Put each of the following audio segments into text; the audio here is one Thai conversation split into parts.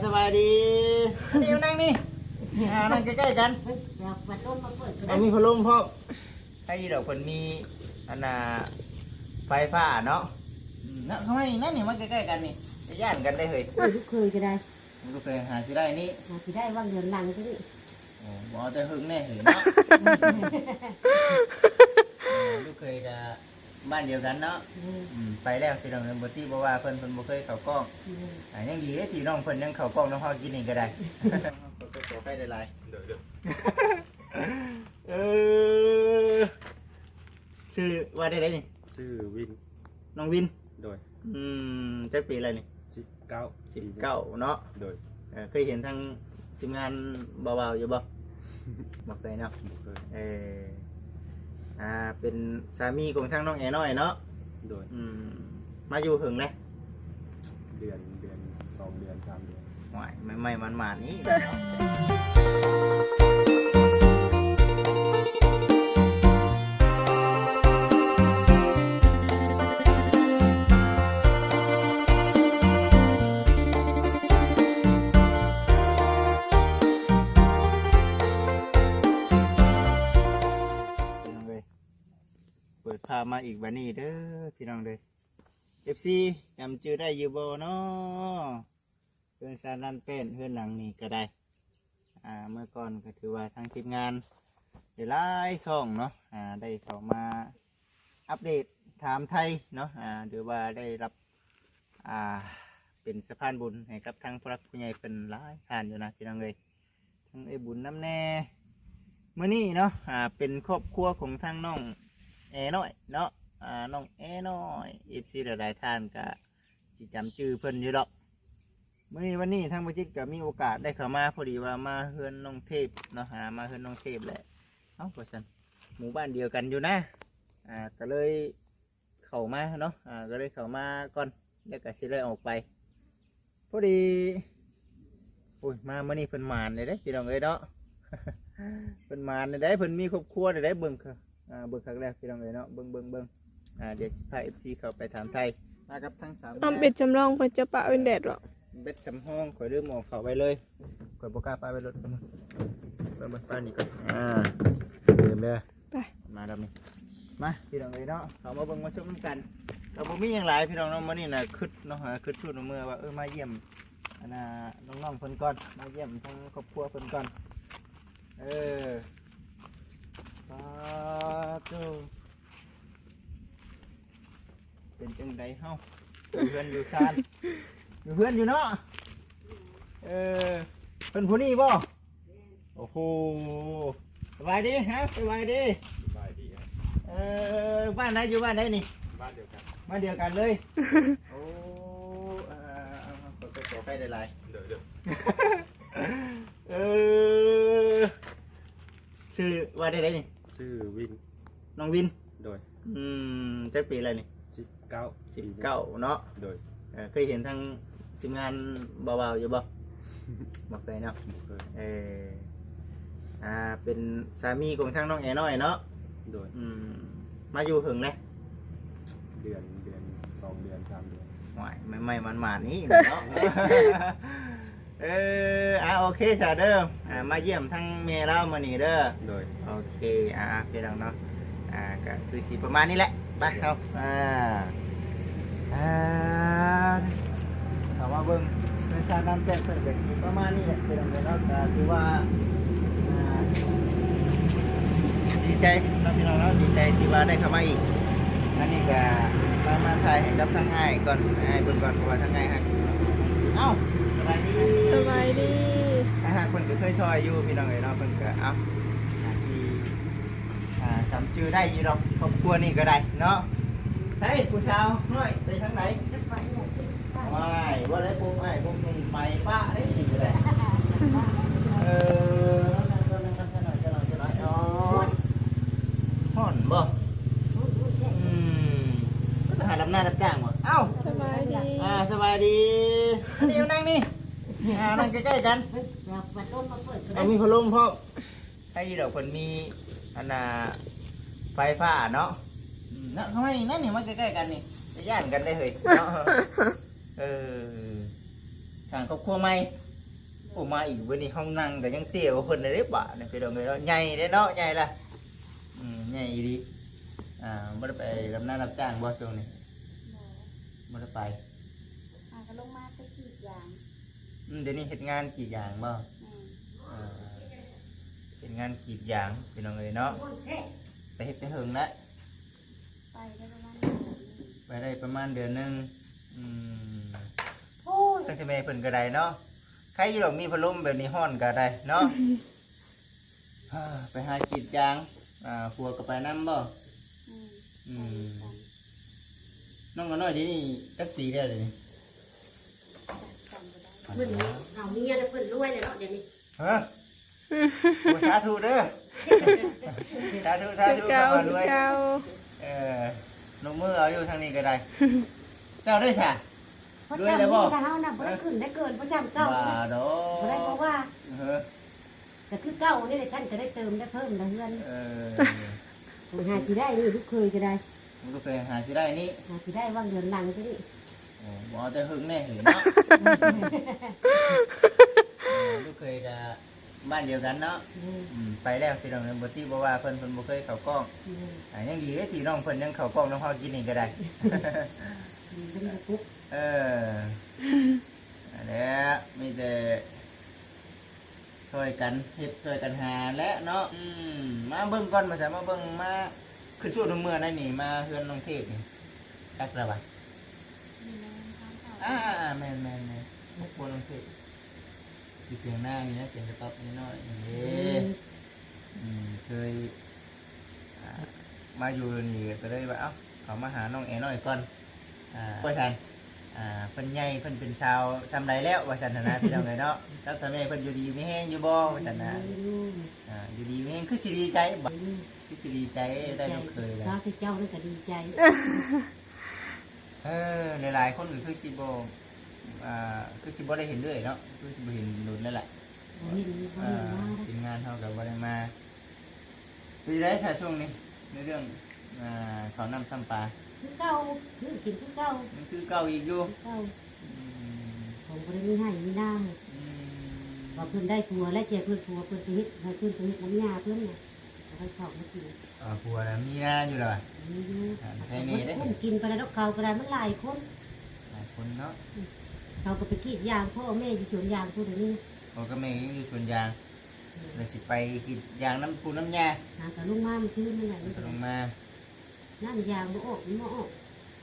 สบายดีนี่นั่งนี่นั่งใกล้ๆกันมีพัดลมพ่อให้ดอกคนมีอันน่ะไฟฟ้าเนาะนั่นทำไมนั่นนี่มาใกล้ๆกันนี่จะย่านกันได้เลย ลูกเคยก็ได้ ลูกเคยหาสิได้นี่ สิได้ว่างเดือนหลังก็ได้ โอ้บ่แต่หึงแน่หึงเนาะลูกเคยกับบ้านเดียวกันเนาะไปแล้วพี่น้องบ่ที่บ่ว่าเพิ่นบ่เคยเข้ากล้องยังดีที่น้องเพิ่นยังเข้ากล้องน้องเฮากินนี่ก็ได้ขอไปหลายๆเด้อชื่อว่าได้นี่ ชื่อวิน น้องวิน โดยจักปีอะไรนี่ 19 19เนาะ โดย เคยเห็นทางทีมงานเบาๆอยู่บ่บอกไปเนาะเป็นสามีของทางน้องแอน้อยเนาะ โดยมาอยู่หึงเลยเดือน2 เดือน 3 เดือนหวายไม่มันนี่เปิดพามาอีกบันนี้เด้อพี่น้องเด้อ FC จำชื่อได้อยู่บ่เนาะเพื่อนซานันเป็นเพื่อนหลังนี่ก็ได้เมื่อก่อนก็ถือว่าทางทีมงานได้หลายช่องเนาะได้เข้ามาอัปเดตถามไทยเนาะหรือว่าได้รับเป็นสะพานบุญให้กับทางผู้รักผู้ใหญ่เป็นหลายท่านอยู่นะพี่น้องเลยทั้งไอ้บุญน้ำแน่เมื่อนี้เนาะเป็นครอบครัวของทางน้องแอน้อยเนาะน้องแอน้อยFC หลายๆท่านก็สิจำชื่อเพิ่นอยู่ดอกวันนี้ทางบัจิตก็มีโอกาสได้เข้ามาพอดีว่ามาเฮือนน้องเทพเนาะมาเฮือนน้องเทพแหละเพราะฉะนั้นหมู่บ้านเดียวกันอยู่นะก็เลยเข้ามาเนาะก็เลยเข้ามาก่อนแล้วก็สิเลยออกไปพอดีโอ้ยมาเมื่อนี้เพิ่นมานเลยเด้พี่น้องเอ้ยเนาะ เพิ่นมานเลยได้เพิ่นมีครอบครัวเลยได้เบิ่งค่ะเบิ่งครั้งแรกพี่น้องเอ้ยเนาะเบิ่งเดี๋ยวสิพา FC เข้าไปถามไทยมากับทั้ง3เป็ดจำลองเพิ่นจะปะเป็นแดดหรอเบ็ดสำห้องข่อยลืมออกเข้าไปเลยข่อยบ่กล้าปาไปรถกันเบิ่งป้านี่ก่อนเดิมเด้อไปมาดำนี่มาพี่น้องเอ้ยเนาะเข้ามาเบิ่งมาชมกันเราบ่มีหยังหลายพี่น้องเนาะมื้อนี้น่ะคึดเนาะคึดชุดเมื่อว่ามาเยี่ยมน้องๆเพิ่นก่อนมาเยี่ยมทั้งครอบครัวเพิ่นก่อนปาโตเป็นจังไดเฮาอยู่เพื่อนอยู่ซานอยู่เพื่อนอยู่เนาะเป็นผู้นี้บ่โอ้โหสบายดีฮะสบายดีบ้านไหนอยู่บ้านไหนนี่บ้านเดียวกันบ้านเดียวกันเลยโอ้ขอใกล้หลายๆเดี๋ยวชื่อว่าได้นี่ชื่อวินน้องวินโดยจักปีอะไรนี่19เนาะโดยเคยเห็นทางทีมงานเบาๆอยู่บ่บอกไปเนาะเป็นสามีของทางน้องแอน้อยเนาะโดยมาอยู่หึงเลยเดือน2 เดือน 3 เดือนหวายไม่มันนี่เนาะโอเคสาเด้อมาเยี่ยมทั้งเมย์แล้วมานี่เด้อโดยโอเคพี่น้องเนาะก็คือสีประมาณนี้แหละไปครับถามว่าเบิ้งเป็นการนำแจ้งเพิ่มเติมประมาณนี้แหละพี่น้องเนาะก็คือว่าดีใจนะพี่น้องเนาะดีใจที่ว่าได้เข้ามาอีกอันนี้ก็มาถ่ายให้กับทางง่ายก่อนให้เบิ่งก่อนเพราะว่าทางง่ายฮะเอ้าสบายดีคนก็เคยซอยอยู่พี่น้องเนาะเพิ่นก็ที่จำชื่อได้อยู่ดอกครอบครัวนี่ก็ได้เนาะใช่ผู้สาวน้อยไปทางไหนว่าได้ปุ๊บไปป้าได้สิก็ได้ห่อนบ่ก็หารับหน้ารับจ้างบ่เอ้าสบายดีสบายดีนี่นั่งนี่นั่งใกล้ๆกันมีพัดลมพ่อให้ดอกคนมีไฟฟ้าเนาะทำไมนั่นนี่มาใกล้ๆกันนี่จะย่านกันได้เลยเนาะทางครอบครัวใหม่ โอ้มาอีกวันนี้ห้องนั่งก็ยังเตี้ยกว่าเพิ่นเลยเด้บ่เนี่ยพี่น้องเอ้ยเนาะใหญ่เด้เนาะใหญ่ล่ะใหญ่อีหลีบ่ได้ไปรับหน้ารับจ้างบ่ช่วงนี้บ่ได้ไป ก็ลงมาไปกรีดยาง เดี๋ยวนี้เฮ็ดงานกรีดยางบ่เฮ็ดงานกรีดยางพี่น้องเอ้ยเนาะไปเฮ็ดไปเฮิงแล้ว ไปได้ประมาณไปได้ประมาณเดือนหนึงโอ้ยตั้งแต่แม่เพิ่นก็ได้เนาะใครอยู่ดอกมีพัดลมแบบนี้ฮ้อนก็ได้เนาะ ไปหากรีดยางครัวก็ไปนำบ่น้องก็น้อยเดี๋ยวนี้จักปีแล้วเดี๋ยวนี้ เพิ่นเอาเมียแล้วเพิ่นรวยเลยเนาะเดี๋ยวนี้ ฮะโอ้สาธุเด้อ สาธุสาธุ เก่า เข้ามารวย เก่า ลงมือเอาอยู่ทางนี้ก็ได้ เจ้าด้วยซะ เพราะ รวย จำ แล้วบ่ นี่ก็เฮาน่ะบ่ได้ขึ้นได้เกินเพราะจำเก่า ว่าดอ บ่ได้เพราะว่า เออ แต่คือเก่านี่แหละฉันก็ได้เติมได้เพิ่มได้เฮือน เออ มันหาสิได้นี่ลูกเคยก็ได้ มันก็ไปหาสิได้นี่ หาสิได้วางเดือนหลังก็นี่ โอ้บ่เอาแต่หึงแน่หึงเนาะลูกเคยกับบ้านเดียวกันเนาะไปแล้วพี่น้องบ่ที่บ่ว่าเพิ่นบ่เคยเข้ากล้องยังดีเด้ที่น้องเพิ่นยังเข้ากล้องน้องเฮากินนี่ก็ได้ เป็นกระปุก อันนี้มีแต่ช่วยกันเฮ็ดช่วยกันหาและเนาะมาเบิ่งก่อนมาซะมาเบิ่งมาขึ้นสู้น้ำเมื่อได้นี่มาเฮือนน้องเทพนี่จักแล้วบ่แม่นๆมุกบนน้องเทพอยู่เพียงหน้านี่นะเสียงกระต๊อบนิดหน่อยนี่เคยมาอยู่นี่ก็เลยว่าเอ้าเขามาหาน้องแอน้อยก่อนไปทันเพิ่นใหญ่เพิ่นเป็นชาวซำใดแล้วว่าซั่นนะพี่น้องเอ้ยเนาะแล้วถ้าแม่เพิ่นอยู่ดีมีแฮงอยู่บ่ว่าซั่นนะอยู่ดีมีแฮงคือสิดีใจบ่คือสิดีใจได้ลูกเคยแล้ว ถ้าที่เจ้านั่นก็ดีใจ หลายๆคนก็คือสิบ่คือสิบ่ได้เห็นด้วยเนาะคือสิบ่เห็นโดนแล้วแหละ บ่เห็นบ่เห็นมา ทีมงานเฮาก็บ่ได้มาปีได้ซะช่วงนี้ในเรื่องข้าวน้ำซ้ำปลา คือเก่าคือกินคือเก่า มันคือเก่าอีกอยู่ เก่าผมบ่ได้มีให้มีหน้าว่าเพิ่นได้ผัวและเสียเพิ่นผัวเพิ่นไปเฮ็ดให้เพิ่นไปเฮ็ดน้ำยาเพิ่นน่ะเอาไปเข้ามากิน ผัวแล้วมีงานอยู่แล้วอะ มีอยู่ ใครนี่เด้ คนกินไปแล้วเขาก็ได้มันหลายคน หลายคนเนาะ เขาก็ไปกรีดยางพ่อแม่อยู่สวนยางพวกนี้ พ่อกับแม่ยังอยู่สวนยางเลยสิไปกินยางน้ำปูน้ำยา หากับลุงมามันซื้อนั่นแหละ ก็ลงมา น้ำยางบ่ออกมันบ่ออก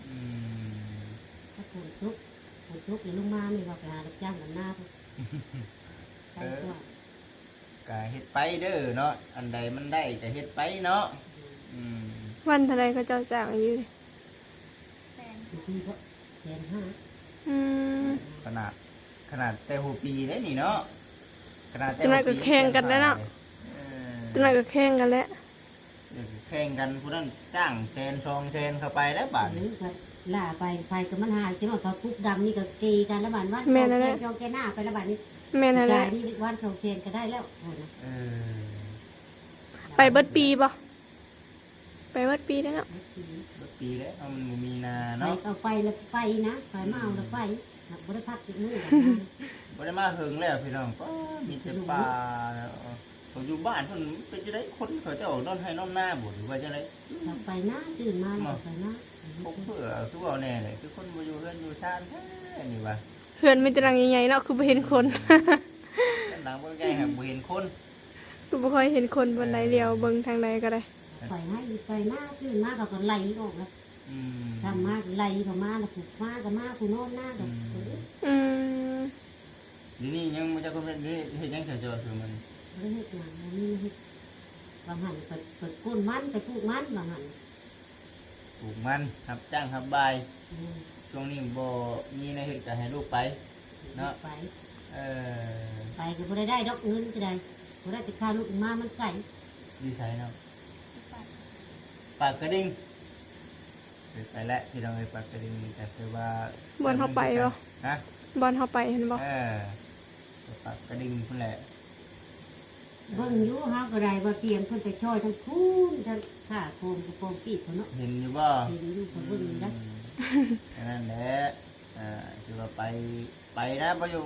อืม ถ้าฝนตกแล้วลุงมาไม่ว่าไปหารับจ้างกันหน้าพุ่นใช่กว่า ก็เฮ็ดไปเด้อเนาะอันใดมันได้ก็เฮ็ดไปเนาะอืม วันเท่าไรก็เจ้าจ้างอยู่ดิ แฟน บางทีก็150,000 อืม ขนาดแต่หัวปีได้นี่เนาะขนาดแต่ จังไรก็แข่งกันแล้วเนาะ จังไรก็แข่งกันแล้ว เดี๋ยวแข่งกันผู้นั้นจ้างแสน2แสนเข้าไปแล้วบาท หรื นี่ อก็ล่าไปก็มันหาจังว่าเขาทุกดำนี่ก็เกกันละบาดวันจองแกหน้าไปละบาดนี้ แม่นั่นแหละ นี่วัน2เซนก็ได้แล้ว เออ ไปเบิดปีป่ะไปเบิดปีได้เนาะ บ่ปีแล้วเอามันบ่มีนา ไป เนาะ เอาไปแล้วไปนะไปมาเอาแล้วไปบ่ได้พักอีกมื้อ บ่ได้มาเฮิงแล้วพี่น้องก็มีแต่ป่าเขาอยู่บ้านเพิ่นเป็นจังได๋คนเขาเจ้านอนให้นอนหน้าบ่หรือว่าจังได๋ เราไปนะตื่นมาเราไปนะ พกเพื่อคือเว้าแน่เลยคือคนบ่อยู่เฮือนอยู่ชานแท้นี่ว่า เพื่อนไม่จะรังใหญ่ๆเนาะคือบ่เห็นคน ด้านหลังบ่ใหญ่ครับบ่เห็นคน คือบ่ค่อยเห็นคนบนไหนเดียวเบิ่งทางใดก็ได้ ไปให้ไปนะตื่นมาเขาก็ไล่ออกแล้ว อืม ทำมาไล่เขามาแล้วผูกมาก็มาผูนอนหน้าก็ อืม นี่นี่ยังบ่จักคนนี่เฮ็ดหยังเสียจอคือมัน ไม่เฮ็ดงานนี่เฮ็ดบางหันเปิดก้นมันไปปลูกมันบางหัน ปลูกมันรับจ้างรับบายช่วงนี้บ่มีในเฮ็ดก็ให้ลูกไป ไป เออ ไปก็บ่ได้ดอกเงินก็ได้บ่ได้ไปค่าลูกมามันไก่ ดีไซน์เนาะ ปัด ปากกระดิ่งไปแล้วพี่น้องเอ้ยปากกระดิ่งแต่คือว่า บอนเฮาไปบ่ ฮะ บอนเฮาไปเห็นบ่ ปากกระดิ่งพุ่นแหละ เบิ่งอยู่เฮาก็ได้บ่เตรียมเพิ่นไปช่วยทั้งคูนทั้งค่าโคมกับโคมกีดเนาะ เห็นอยู่บ่ เห็นอยู่ก็เบิ่งอยู่นะ นั่นแหละคือว่าไปนะบ่อยู่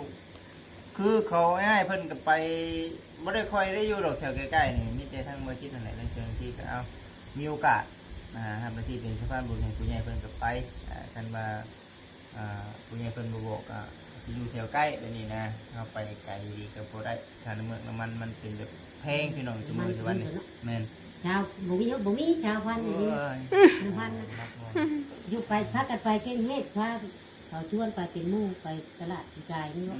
คือเขาง่ายเพิ่นก็ไปบ่ได้ค่อยได้อยู่ดอกแถวใกล้ๆนี่มีแต่ทางเมืองที่ทางไหนในเชิงที่ก็เอามีโอกาสทำหน้าที่เป็นสะพานบุญให้ผู้ใหญ่เพิ่นก็ไปคันว่าผู้ใหญ่เพิ่นบ่บอกก็สิอยู่แถวใกล้แบบนี้นะเอาไปไกลดีก็บ่ได้ค่าน้ำมันมันเป็นแบบแพงพี่น้องซุมื้อทุกวันนี้แม่น ชาวบ่มีชาวพันธุ์อย่างนี้พันธุ์อยู่ไปพักกันไปเก่งเฮ็ดพาเขาชวนไปเป็นหมู่ไปตลาดกายนี่ว่า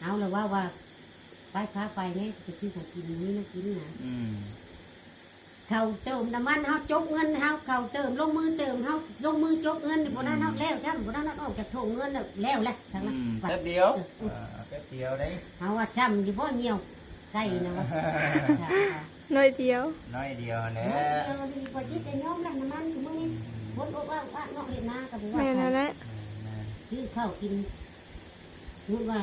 เอาแล้วว่าไปพาไปเนี่ยไปซื้อของกินนี่นะกินนะเขาเติมน้ำมันเขาจกเงินเขาเติมลงมือเติมเขาลงมือจกเงินบนนั้นเขาแล้วใช่บนนั้นออกจากโถเงินแล้วแหละทั้งนั้น แป๊บเดียวแป๊บเดียวได้ เขาว่าช้ำอยู่บ่เหี่ยวใกล้นะว่า น้อยเดียว น้อยเดียวแหละ เออดีกว่าจิตแต่ย้อมน้ำมันอยู่มื้อนี้คนบอกว่านอกเห็นหน้ากับว่า แม่นั่นแหละ ซื้อข้าวกินรู้ว่า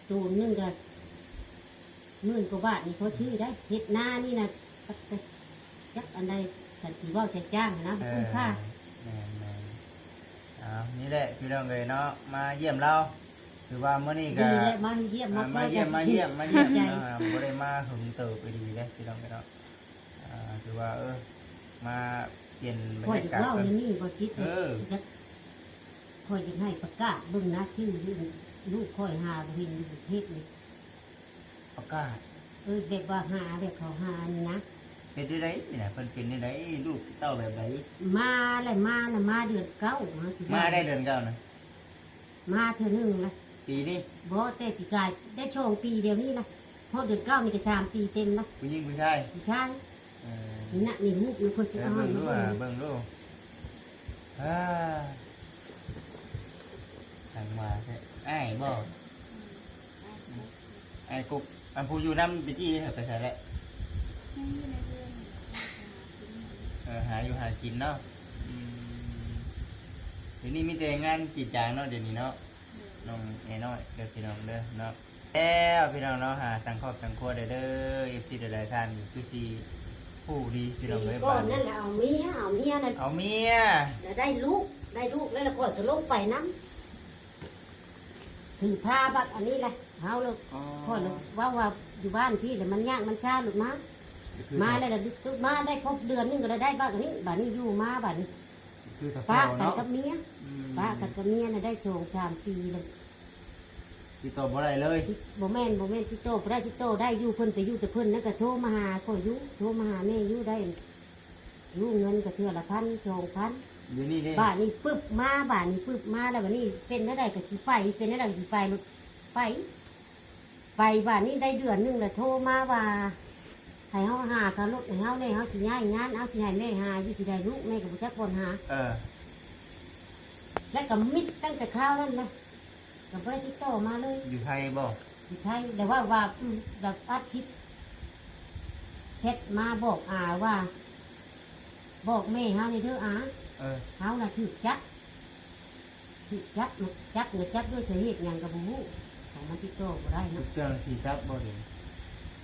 ตูนนึงก็10,000 กว่าบาทนี่เขาชื่อได้เฮ็ดหน้านี่นะจักอันใดสันติว่าใช้จ้างนะคุ้มค่า นี่แหละพี่น้องเลยเนาะมาเยี่ยมเราถือว่าเมื่อนี้ก็ ดีเลยมาเยี่ยม มาเยี่ยมบ่ได้มาหึงเติบไปดีเลยพี่น้องเลยเนาะถือว่ามาเปลี่ยนบร คอย ร จะ ยากาศ เล่า กัน นี่บ่จิตจะคอยจะให้ประกาศเบิ่งนะชื่อลูกคอยหาบ่เห็นอยู่ประเทศนี่ ประกาศ แบบว่าหาแบบเขาหานี่นะ เป็นได้ไรเนี่ยเพิ่นเป็นได้ไรลูกเต้าแบบไหน มาเลยมาน่ะมาเดือนเก้า มาได้เดือนเก้านะ มาเท่านึงละ ปีนี้ บ่แต่ปีกายได้ช่องปีเดียวนี้นะเพราะเดือนเก้านี่ก็3 ปีเต็มละ ผู้หญิงผู้ชาย ผู้ชายนี่นะนี่ลูกมันคนจะเอา เบิ่งดูเบิ่งดูทางมาไอ้บ่ไอ้กุ๊กอันผู้อยู่น้ำไปจี้ไปใส่แล้ว ยังอยู่ในเรือน หาอยู่หากินเนาะเดี๋ยวนี้มีแต่งานกรีดยางเนาะเดี๋ยวนี้เนาะน้องไอ้น้อยเด้อพี่น้องเด้อเนาะแล้วพี่น้องเนาะหาสังครอบสังครัวได้เด้อ FC หลายๆท่านคือสิผู้ดีพี่น้องเอ้ย ก่อ บ้าน น นั่นแหละเอาเมียนั่น เอาเมีย ได้ลูกแล้วก็จะลงไปน้ำถือผ้าบักอันนี้แหละเอาเลยพ่อเลยว่าอยู่บ้านพี่แต่มันยากมันช้าหลุดมาเลยละตึกมาได้ครบเดือนนึงก็ได้บ้านอันนี้บ้านนี้อยู่มาบ้านนี้ คือสะ ป้า เนาะ กับเมียป้ากับเมียน่ะได้2-3 ปีเลย ติดต่อบ่ได้เลย บ่แม่นที่โตบ่ได้ที่โตได้อยู่เพิ่นไปอยู่แต่เพิ่นนั่นก็โทรมาหาก็อยู่โทรมาหาแม่อยู่ได้อยู่เงินก็เทื่อละ1,000 2,000 อยู่นี่เด้ บ้านนี้ปึ๊บมาแล้วบ้านนี้เป็นอะไรก็สิไปเป็นอะไรก็สิไปลุไปบ้านนี้ได้เดือนนึงแล้วโทรมาว่าให้เฮาหาเขารถให้เฮาได้เฮาสิย้ายงานเอาสิให้แม่หาอยู่สิได้ลูกแม่ก็บ่จักบ่หาแล้วก็มิดตั้งแต่ข้าวนั่นนะก็บ่ได้ติดต่อมาเลย อยู่ไทยบ่ อยู่ไทยแต่ว่าแบบอาทิตย์เช็ดมาบอกอาว่า บอกแม่เฮานี่เด้ออา เฮาน่ะถูกจับด้วยสาเหตุหยังก็บ่ฮู้ของมันติดต่อบ่ได้ ทุ เนาะ กเจ้าหน้าที่จับบ่เห็น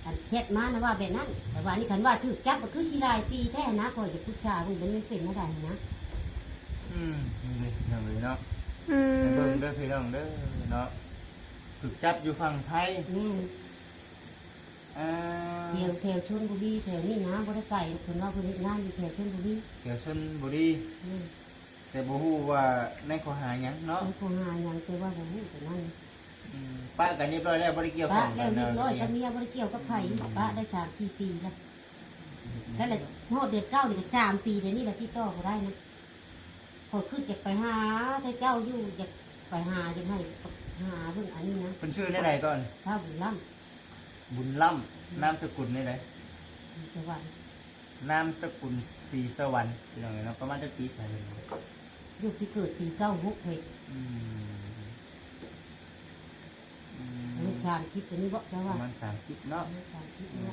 อันเช็ดมานะว่าแบบนั้นแต่ว่านี่คันว่าถูกจับก็คือสิหลายปีแท้นะข่อยจะพุทธาเพิ่นเป็นบ่ได้นะ นี่น้องเลยเนาะ อืม เบิ่งเด้อพี่น้องเด้อเนาะถูกจับอยู่ฝั่งไทย แม่แถวชลบุรีแถวนี้นะบ่ได้ไกลเพิ่นว่าเพิ่นเฮ็ดงานอยู่แถวชลบุรี เดี๋ยวชนบุรีแต่บ่ฮู้ว่าในข้อหาหยังเนาะ คงหาหยังแต่ว่าบ่ฮู้แต่นั้น ป้ากันเรียบร้อยแล้วบ่ได้เกี่ยว ป้า กัน แล้วเรียบร้อยกับเมียบ่ได้เกี่ยวกับไผป้าได้3-4 ปีแล้วแล้วแหละโทษเดือน9นี่ก็3 ปีเดี๋ยวนี้ละที่ต่อบ่ได้นะพอขึ้นอยากไปหาถ้าเจ้าอยู่อยากไปหาจังให้หาเบิ่งอันนี้นะ เพิ่นชื่อในใดก่อน ถ้าบุญล้ บุญล่ำนามสกุลในใด ำสีสวรรค์ นามสกุลศรีสวรรค์พี่น้องเนาะประมาณจักปีใช่เลย ลูกที่เกิดปี96เฮ้ยลูก30ตัวนี้บ่จะ ป ว่า ระมาณ30เนาะ 30นี่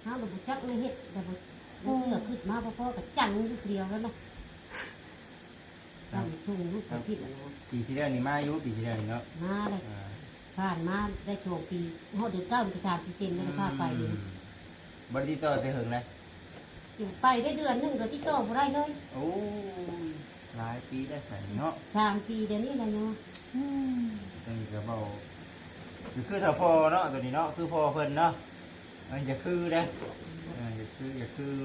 หาบ่จักไม่เฮ็ดแต่บ่เชื่อขึ้นมาพ่อๆก็จังอยู่เดียวแล้วนะจังส่งลูกไปที่นั่นนะ ปีที่แล้วนี่มาอยู่ปีที่แล้วนี่เนาะ มาเลยผ่านมาได้โชว์ปีฮอดเดือน9นี่ก็3 ปีเต็มแล้วก็พาไปเลย บ่ได้ติดต่อแต่หึงเลย อยู่ไปได้เดือนนึงก็ติดต่อบ่ได้เลย โอ้หลายปี ปีได้ใส่เนาะ 3 ปีเดี๋ยวนี้แหละเนาะ ตัวนี้ก็เบาคือถ้าพอเนาะตัวนี้เนาะคือพอเพิ่นเนาะมันจะคือเด้อย่าคือ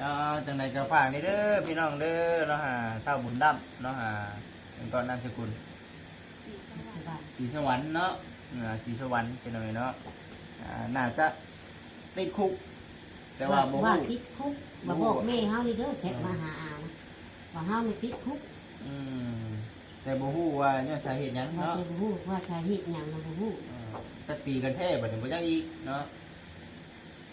เอาจังไหนก็ฝากนี่เด้อพี่น้องเด้อเนาะฮะเท่าบุญดำเนาะฮะเป็นก่อนนามสกุล สบาย สีสวรรค์เนาะสีสวรรค์เป็นอะไรเนาะน่าจะติดคุก แต่ว่าบ่ ว่า ฮู้ ติดคุกมาบอกแม่เฮานี่เด้อเช็ดมาหาอานะว่าเฮานี่ติดคุก อืมแต่บ่ฮู้ว่าเนี่ยสาเหตุหยัง ว่า เนาะ จะบ่ฮู้ว่าสาเหตุหยังเราบ่ฮู้ จะตีกันแท้บัดนี้บ่จักอีกเนาะ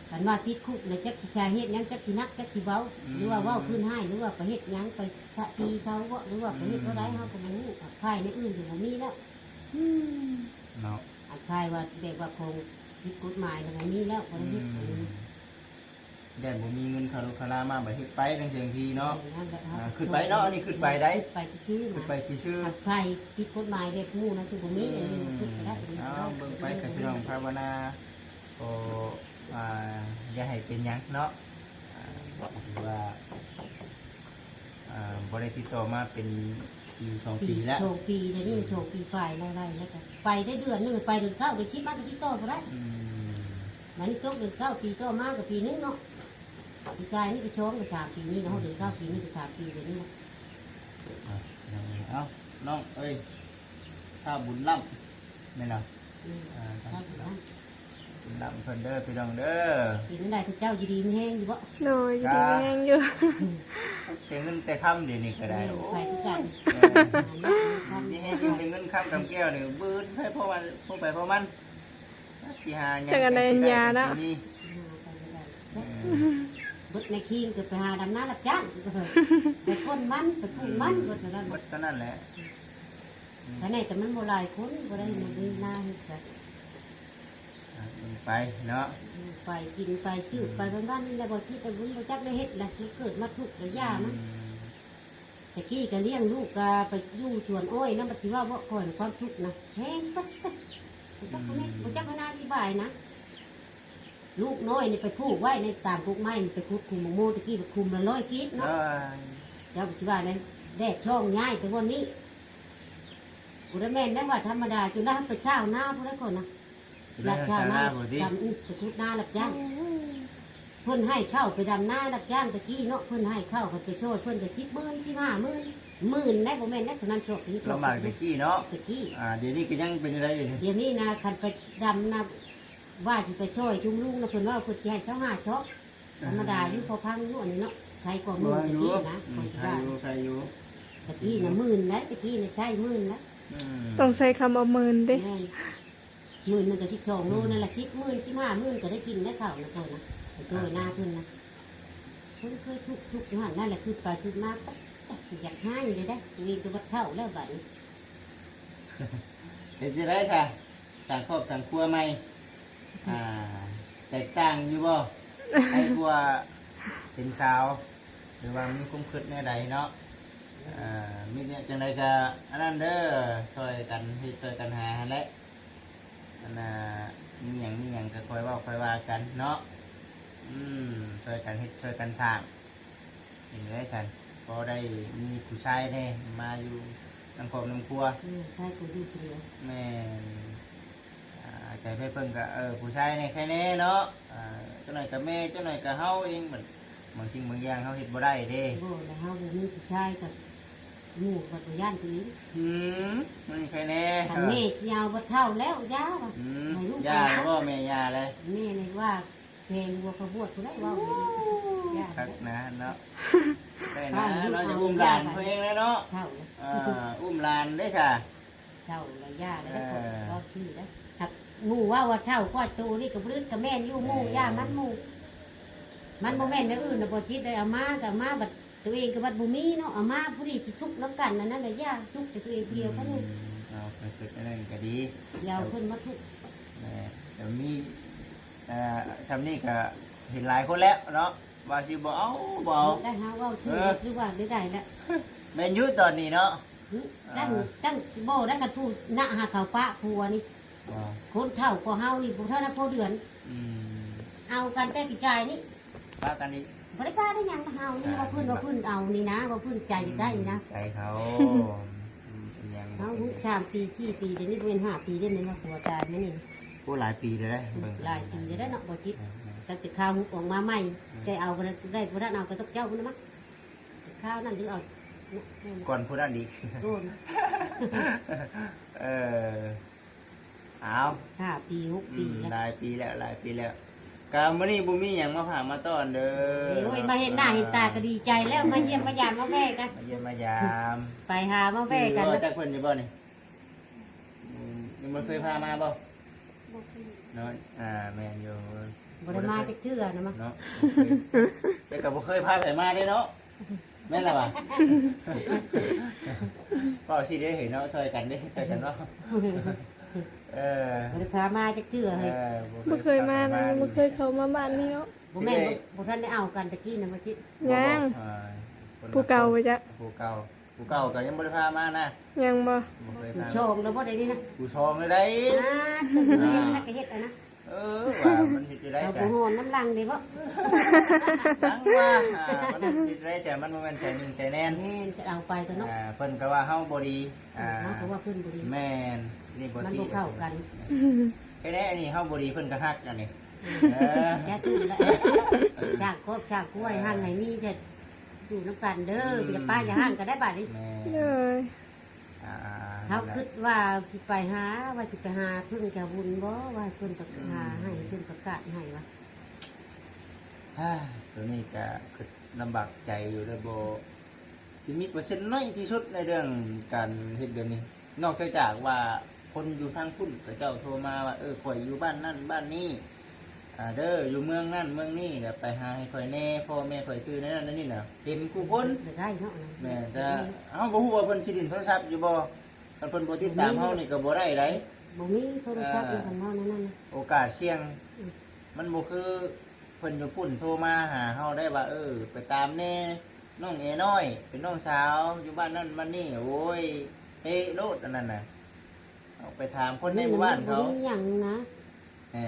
กันว่าติดคุกแล้วจักสิสาเหตุหยังจักสินักจักสิเบาหรือว่าเว้าพื้นให้หรือว่าไปเฮ็ดหยังไปทะตีเขาบ่หรือว่าไปเฮ็ดเท่าใดเฮาก็บ่ฮู้อักภายในอื่นอยู่บ่มีแล้ว เนาะ อักภายว่าแบบว่าคงผิดกฎหมายแล้วบ่มีแล้วบ่ได้เฮ็ดอันนี้ ได้บ่มีเงินคารุคารามาบ่เฮ็ดไปจังซี่ทีเนาะ นั่นแหละครับ ขึ้นไปเนาะอันนี้ขึ้นไปได้ ไปซื้อ ขึ้น นะ ไปซื่อ อักภายผิดกฎหมายแบบงูนะคือบ่มีอันนี้บ่ขึ้นไปได้ เอาเบิ่งไปสักพี่น้องภาวนาก็อย่าให้เป็นหยังเนาะถือว่าบ่ได้ติดต่อมาเป็นปี2 ปีแล้ว โชว์ปีเดี๋ยวนี้โชว์ปีฝ่ายไล่ๆแล้วก็ไปได้เดือนหนึงไปเดือนเก้าไปชิปมาก็ที่ต่อบ่ได้ อืม มันตกเดือนเก้าปีต่อมากับปีนึงเนาะปีกายนี่ก็ช้องกับ3 ปีนี่เนาะเดือนเก้าปีนี่ก็3 ปีเดี๋ยวนี้เนาะ เอาน้องเอ้ยถ้าบุญล่ำไม่นล่ะ อืม ถ้า ครับ บุญล่ำเพิ่นเด้อพี่น้องเด้อ ปีนั้นได้พระเจ้าอยู่ดีมีแห้งอยู่บ่ โดยอยู่ดีแม่งอยู่ แต่เงินแต่คำเดี๋ยวนี้ก็ได้โอ้ ไปคือกัน นี่ให้กินแต่เงินคำกับแก้วนี่บืนให้พ่อมันพ่อไปพ่อมันที่หาหยัง จังกันในยานะ ที่นี่ บดในคีมก็ไปหาดำน้ำรับจ้างไปคนมันไปปลูกมันบดนั้น หมดเท่านั้นแหละ แต่ไหนแต่มันโบราณคนบ่ได้หมดเลยหน้าเฮ็ดกัน ไปเนาะ ไปกินไปซื้อไปบ้านๆนี่แหละบ่ที่แต่บุญบ่จักได้เฮ็ดแหละมันเกิดมาทุกข์ระยะมันแต่กี้ก็เลี้ยงลูกก็ไปอยู่สวนอ้อยนำบ่สิว่าบ่ก่อนความทุกข์นะแฮงปั๊บบ่จักเขาแม่บ่จักเขานาอธิบายนะลูกน้อยนี่ไปผูกไว้ในตามพวกไม้มันไปขุดคุมโมตะกี้ไปคุมละ100กิโล เนา เนาะเจ้าบ่สิว่าเลยแดดช่องง่ายไปวันนี้กูได้แม่นได้ว่าธรรมดาจนได้ไปเช้าหน้าพวกนั้นก่อนนะ รับจ้างหน้า บ่ดี ดำอุสกุดหน้ารับจ้างเพิ่นให้เข้าไปดำหน้ารับจ้างตะกี้เนาะเพิ่นให้เข้าไปช่วยเพิ่นก็10,000 15,000 10,000ได้บ่แม่นได้เท่านั้นชอบนี้ช เรา อบ มาตะกี้เนาะ ตะกี้ เดี๋ยวนี้ก็ยังเป็นอะไรอยู่นี่ เดี๋ยวนี้นะคันไปดำนะว่าสิไปช่วยจุงลุงนะเพิ่นว่าเพิ่นสิให้25ชอบธรรมดาอยู่พอพังอยู่อันนี้เนาะใครก็มือตะกี้นะ อื ข้อ ม ยสิ ใคร ว่า อยู่ใครอยู่ ตะกี้น่ะ10,000นะตะกี้น่ะใช้10,000นะ อืม ต้องใช้คำเอาเมินเด้ แม่น10,000นึงก็12โลนั่นแหละ10,000 15,000ก็ได้กินได้ข้าวนะเพิ่นนะไปช่วยหน้าเพิ่นนะ เพิ่นเคยทุกข์อยู่หั่นนั่นแหละคือไปคือมาปั๊บอยากหาอยู่เลยได้ตัวเองก็บัดเข้าแล้วบัดนี้ เป็นจะได้ใช่สั่งครอบสั่งครัวไหมแตกต่างอยู่บ่ ให้ครัวเป็นสาว หรือว่ามีคุ้มคืดแน่ใดเนาะมีเนี่ยจังใดก็อันนั้นเด้อช่วยกันเฮ็ดช่วยกันหาหั่นแหละอันน่ะมีหยังก็คอยเว่าคอยว่ากันเนาะช่วยกันเฮ็ดช่วยกันสร้างอย่างไรสันพอได้มีผู้ชายแน่มาอยู่นำครอบนำครัว ใช่กูอยู่คนเดียว แม่นใส่ไปเพิ่งกับผู้ชายในแค่นี้เนาะเจ้าหน่อยกับแม่เจ้าหน่อยกับเฮาเองเหมือนบางสิ่งบางอย่างเฮาเฮ็ดบ่ได้เด้ โบ่แล้วเฮาบ่มีผู้ชายกับหมู่กับบ่ย่านตัวนี้ มันแค่นี้ คันแม่สิเอาบ่เท่าแล้วยาว่ะ ยาแล้วบ่แม่ยาเลย แม่นี่ว่าเพลงวัวกระบวดผู้ใดเว้าย่า คักนะเนาะได้นะเราจะอุ้มหลานเพิ่นเองแล้วเนาะ เท่าแล้ว อุ้มหลานได้จ้ะ เท่าแล้วย่าแล้วก็ขี้แล้วครับหมู่ว่าเท่าก็โตนี่ก็บ่ลึกกับแม่นอยู่หมู่ย่ามันหมู่มันบ่แม่นแบบอื่นน่ะบ่จิตได้เอามาก็มาบัดตัวเองก็บัดบ่มีเนาะเอามาผู้นี้สิทุกข์นํกันนั่นน่ะย่าทุกข์แต่ตัวเองเดียวกันนี่ เอาไปฝึกอันนั้นก็ดี ยาวขึ้นมาทุกข์ เดี๋ยวมีซ้ำนี่ก็เห็นหลายคนแล้วเนาะว่าสิบ่เอาบ่เอา ได้หาเว่าชื่อหรือว่าได้แล้ว แม่นอยู่ตอนนี้เนาะ ตั้งโบได้กันพูดหน้าหาเขาปะผัวนี่คนเท่าก็เฮานี่พวกเท่านั้นพอเดือน อืม เอากันแต่ปีกายนี่ ป้ากันดิ แ บ่ได้กล้าได้หยังเฮานี่ว่าเพิ่นเอานี่นะว่าเพิ่นใจได้นี่นะ ใจเขาเป็นยัง เฮาลูก3ปี4ปีเดี๋ยวนี้เป็น5ปีเดี๋ยวนี้มาผัวตายนี่ ผู้หลายปีเลยนะเบิ่ง หลายปีได้เนาะบ่จิตตั้งแต่ข้าวออกมาใหม่แต่เอาบ่ได้บ่ได้เอากระตกเจ้าพุ่นนะมั้งข้าวนั่นหรือเอา ก่อนผู้นั้นอีก โดน เออเอา 5ปี6ปีแล้ว หลายปีแล้วกามื้อนี้บ่มีหยังมาผ่ามาต้อนเด้อ โอ้ยมาเห็นหน้าเห็นตาก็ดีใจแล้วมาเยี่ยมมายามมาแว่กัน มาเยี่ยมมายาม ไปหามาแว่กัน จักเพิ่นอยู่บ่นี่ยังบ่เคยพามาบ่ บอกคือ เนาะแม่นอยู่ บ่ได้มาจักเทื่อนะมั้ง เนาะแต่ก็บ่เคยพาไปมาเด้เนาะแม่นล่ะว่ะก็สิได้เห็นเนาะช่วยกันเด้ช่วยกันเนาะเออ บ่ได้พามาจักเทื่อให้ บ่เคยมานะบ่เคยเข้ามาบ้านนี้เนาะ บ่แม่นบ่ทันได้เอากันตะกี้นะมาจิ ยัง อ่า ผู้เก่าไปจ้ะ ผู้เก่าก็ยังบ่ได้พามานะ ยังบ่ บ่เคย อยู่ พา โชงแล้วบ่ได้นี่นะ ผู้ชองเลยได้ คือเฮ็ดนักก็เฮ็ดอ่ะนะ ว่ามันสิได้ เอา จ้ะ บ่ฮ้อนน้ำลังเด้บ่ จังว่ามันสิได้จ้ะมันบ่แม่นใส่หนึ่งใส่แน่น แม่นจะเอาไปก็เนาะ เพิ่นก็ว่าเฮาบ่ดีเฮาก็ว่าเพิ่นบ่ดี แม่นนี่บ่ มัน ดี บ่เข้ากัน แค่นี้อันนี้เฮาบ่ดีเพิ่นก็ฮักอันนี้ แค่ตื่นแล้วชากครบชากกล้วยห่างไหนนี่จะอยู่น้ำกันเด้ออย่าป้าอย่าห่างกันได้บาดนี้ แม่ เอ้ย เขาคิดว่าสิไปหาเพิ่งจะบุญบ่ว่าเพิ่นประกาศให้เพิ่นประกาศให้ว่า ตัวนี้ก็คือลำบากใจอยู่แล้วบ่สิมีเปอร์เซ็นต์น้อยที่สุดในเรื่องการเฮ็ดเดี๋ยวนี้ นอกจากว่าคนอยู่ทางพุ่นพระเจ้าโทรมาว่าข่อยอยู่บ้านนั่นบ้านนี้เด้ออยู่เมืองนั่นเมืองนี้เดี๋ยวไปหาให้ข่อยแน่พ่อแม่ข่อยซื้อนั่นนั่นนี่น่ะเห็นกูคน ได้เนาะ แม่แต่เฮาบ่ฮู้ว่าเพิ่นสิดินโทรศัพท์อยู่บ่คันเพิ่นบ่ติดตามเฮานี่ก็บ่ได้ได บ่มีโทรศัพท์อยู่กันเฮานั่น โอกาสเสี่ยง มันบ่คือเพิ่นอยู่พุ่นโทรมาหาเฮาได้ว่าไปตามแน่น้องเอน้อย เป็นน้องสาวอยู่บ้านนั่นบ้านนี้โอ้ยเตะโลดอันนั้นน่ะเอาไปถามคนในหมู่บ้านเขา บ่มีหยังนะ แม่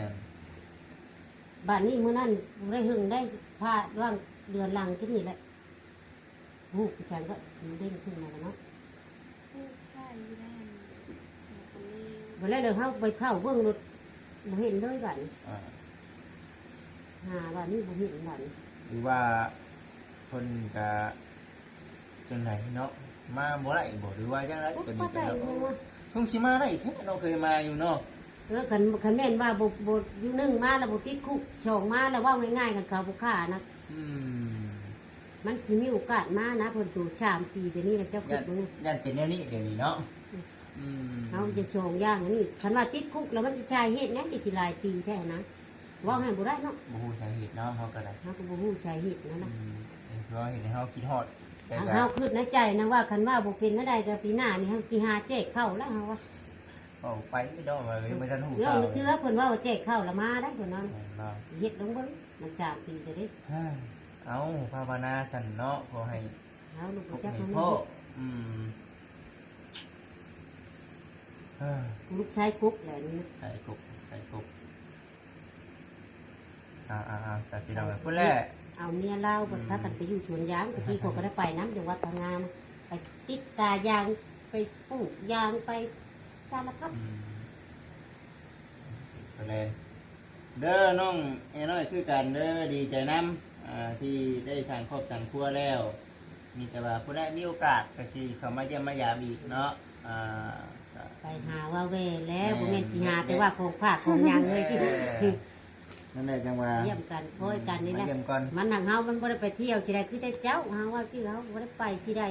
บ้านนี้มื้อนั้นได้หึงได้พาว่างเดือนหลังที่นี่แหละฮู้จังก็ได้ขึ้นมาแล้วเนาะ พูดใช่อยู่ได้คนนี้ บ่แล้วเดี๋ยวเฮาไปเข้าเบิ่งรถบ่เห็นเลยบัดนี้ อ่า หาบัดนี้บ่เห็นบัดนี้ หรือว่าเพิ่นก็จังไดเนาะมาบ่ได้บ่หรือว่าจังได จัก ตัว บ่ นี้ก็ ได้ แล้ว ยังว่า คงสิมาได้แท้เราเคยมาอยู่เนาะ คันแม่นว่าบ่อยู่นึ่งมาแล้วบ่ติดคุกช่องมาแล้วเว่าง่ายๆกันเขาบ่ฆ่านะ อืม มันสิมีโอกาสมานะเพิ่นตู่3ปีเดี๋ยวนี้แล้วเจ้าคุ ย่าก น มึง ย่านเป็นแนวนี้เดี๋ยวนี้เนาะอืม เฮาจะช่องอย่างอันนี้คันว่าติดคุกแล้วมันสิใช้เหตุหยังสิหลายปีแท้นะเว้าให้บ่ได้เนาะ บ่ฮู้สาเหตุเนาะเฮาก็ได้ เฮาก็บ่ฮู้ใช้เหตุนั่นน่ะ เพราะเห็นให้เฮาคิดฮอดแต่ก็ เฮาคิดในใจนะว่าคันว่าบ่เป็นจั่งใดก็ปีหน้านี่เฮาสิหาแจกเข้าแล้วเฮาว่า เอาไปไม่ดอกเลยไม่ทันหู เรา ข่าว เชื่อเพิ่นว่าแจกเข้าแล้วมาได้เพิ่นว่า เนาะ เฮ็ดลงเบิ่งมัน3ปีจะได้ เอาภาวนาฉันเนาะขอให้ เฮาลูก พวก จัก ให้ มัน พ่ออืม ลูกชายกุ๊กแหละนี่ ใส่กบใส่กบสัตว์ที่เราพูดแรก เอาเมียเล่าบัดพากันไปอยู่สวนยางตะกี้เขาก็ได้ไปน้ำจังหวัดพังงานะไปติดตายางไปปลูกยางไปสารพัด ไปเลยเด้อน้องเอ้น้อยคือกันเด้อดีใจน้ำที่ได้สั่งครอบสั่งครัวแล้ว มีแต่ว่าผู้ได้มีโอกาสก็สิเข้ามาเยี่ยมมายามอีกเนาะก็ ไปหาว่าเวแล้วบ่แม่นสิหาแต่ว่าของฝากของหยังเลยที่ นั่นแหละจังว่า เยี่ยมกันโอยกันนี่แห มา ละ เยี่ยมก่อน มันหังเฮามันบ่ได้ไปเที่ยวที่ใดคือแต่เจ้าเฮาว่าชื่อเฮาบ่ได้ไปที่ใด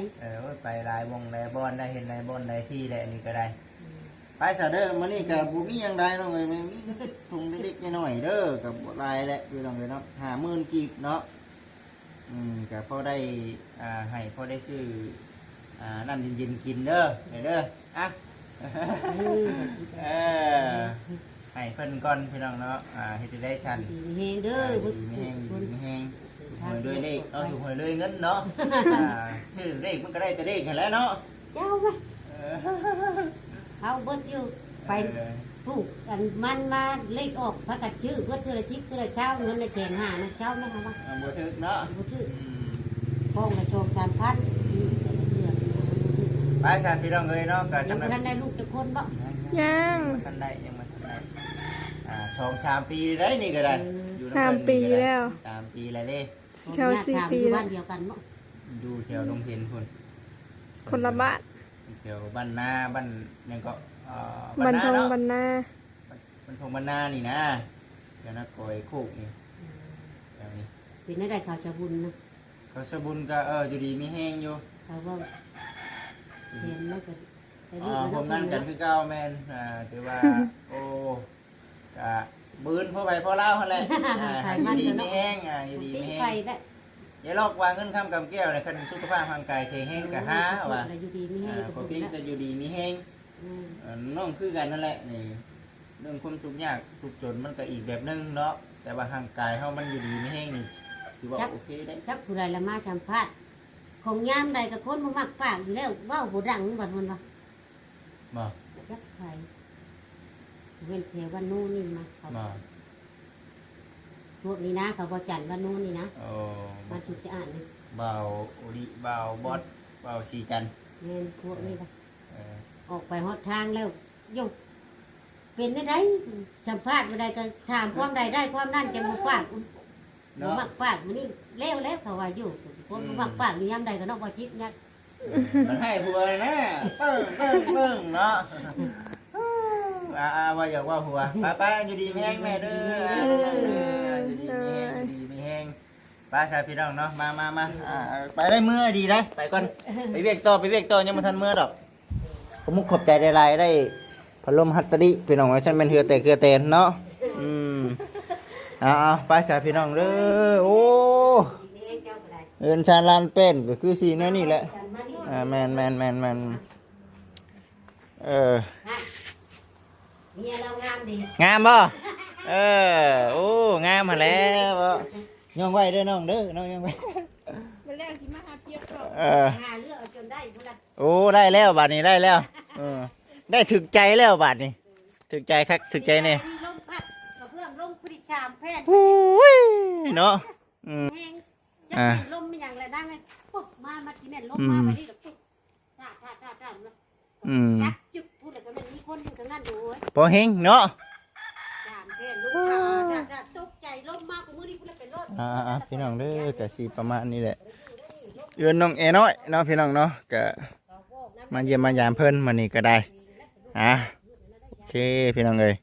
ไปหลายวงหลายบอนได้เห็นหลายบอนหลายที่แหละนี่ก็ได้ ไปซะเด้อมื้อนี้ก็บ่มีหยังได้น้องเอ้ยมีถุงเล็กๆน้อยๆเด้อก็บ่หลายแหละพี่น้องเอ้ยเนาะ50,000กีบเนาะก็พอได้ให้พอได้ซื้อน้ำเย็นๆกินเด้อเด้ออ่ะ เออให้เพิ่นก่อนพี่น้องเนาะเฮ็ดได้ชัน ดีมีแฮงเด้อ ดีมีแห้งดีมีแห้งหวยด้วยเลขเอาถูกหวยเลยเงินเนาะชื่อเลขมันก็ได้แต่เลขกันแหล้วเนาะ เจ้าไปเฮาเบิดอยู่ไป ปลูกอันมันมาเลขออกพระกัดชื่อเพื่อเทือละชิปเทือละเช้าเงินละ1,500,000นะเช้าไหมคะว่า บ่ถึกเนาะ บ่ชื่อ อืม พ้องละโชม3,000แต่ละเดือน ไปสามพี่น้องเลยเนาะก็ ยัง จำ บ่ ได้ ทันได้ลูกจะคนบ่ ยัง ทันได้ยังมาทันได้2-3 ปีได้นี่ก็ได้อยู่นำ 3 เพิ่น ปี นี่ก็ได้ แล้ว 3 ปีแล้วเด้ แถว4 ปี อยู่ แล้ บ้าว นเดียวกันบ่ อยู่แถวดงเห็นพุ่น คนละบ้าน แถวบ้านนาบ้านหยังก็ บันทง เนาะ บันนา บ้านทงบ้านนานี่นะเดี๋ยวนะกอยโคกนี่แถวนี้ เป็นได้ข่าวชาวบุญนะ เขาสบุญก็อยู่ดีมีแห้งอยู่ เขาว่าเชียนแล้วก็ไปลูก ผมนั่นกันคือเก้าแมนถือว่า โอ้กะบืนพ่อไปพ่อเล่าหั่นแหละอยู่ดีมีแห้งอยู่ดี ตี มี ไฟ แห้ง ได้ อย่าลอกวางเงินคำกำแก้วเนี่ยคันสุขภาพร่างกายแข็งแห้งกะห้าว่ะ อยู่ดีมีแห้ง พอพี่จะอยู่ดีมีแห้งน้องคือกันนั่นแหละนี่เรื่องความทุกข์ยากทุกข์จนมันก็อีกแบบนึงเนาะแต่ว่าร่างกายเฮามันอยู่ดีมีแห้งนี่ถือว่าโอเคได้ จักผู้ใดละมาสัมภาษณ์ของยามใดกับคนบ่มักปากอยู่แล้วเว้าบ่ดังบัดมันว่า บ่ จักไผเว้นเทวันนู้นนี่มาเขา บ่ พวกนี้นะเขาบ่จันวันนู้นนี่นะ โอ้ มาถูกจะอ่านนี่ เบาโอดิเบาบอสเบาสีจันทร์ แม่นพวกนี้ละ เออ ออกไปฮอดทางแล้วยกเป็นได้ไดสัมภาษณ์บ่ได้ก็ถามความใดได้ความนั้นจะบ่ปากบ่ เนาะ มักปากมื้อนี้แล้วเขาว่าอยู่คนบ่มักปากนี่ยามใดก็นอกบ่จิตยัด มันให้ผัวเลยนะเปิ้งเนาะว่าอยากว่าผัวป้าอยู่ดีไม่แห้งแม่เด้ออยู่ดีไม่แห้งป้าชายพี่น้องเนาะมาไปได้เมื่อดีได้ไปก่อนไปเวียกต่อยังไม่ทันเมื่อดอกผมมุกขอบใจได้ลายได้พัดลมฮัตตาริพี่น้องว่าฉันเป็นเหือแต่เกลือเตนเนาะป้าชายพี่น้องเด้อโอ้เอินชาลานเป็นก็คือสีนั่นนี่แหละแมนเมียเรางามดี งามบ่โอ้งามมาแล้วบ่ย่องไว้เด้อน้องเด้อน้องย่องไว้ มื้อแรกสิมาหาเปียกก่อน หาเลือกเอาจนได้พุ่นละ โอ้ได้แล้วบาดนี้ได้แล้วได้ถึกใจแล้วบาดนี้ถึกใจคักถึกใจเนี่ย ลมพัดกระเพื่อมลมพุทธิชามแพทย์ โอ้ยเนาะ แห้งจักเป็นลมเป็นอย่างไรดังไงปุ๊บมาที่แม่นลมมาไปนี่แล้วปุ๊บท่าชักจึกพูดแล้วก็มันมีคนอยู่ทางนั้นอยู่เว้ย พอเฮงเนาะ ชามแพทย์ลมท่าตกใจลมมากกว่ามื้อนี้พุ่นละเป็นรถ พี่น้องเด้อกะสิประมาณนี้แหละเอื้อนน้องแอน้อยเนาะพี่น้องเนาะกะมาเยี่ยมมายามเพิ่นมื้อนี้ก็ได้โอเคพี่น้องเอ้ย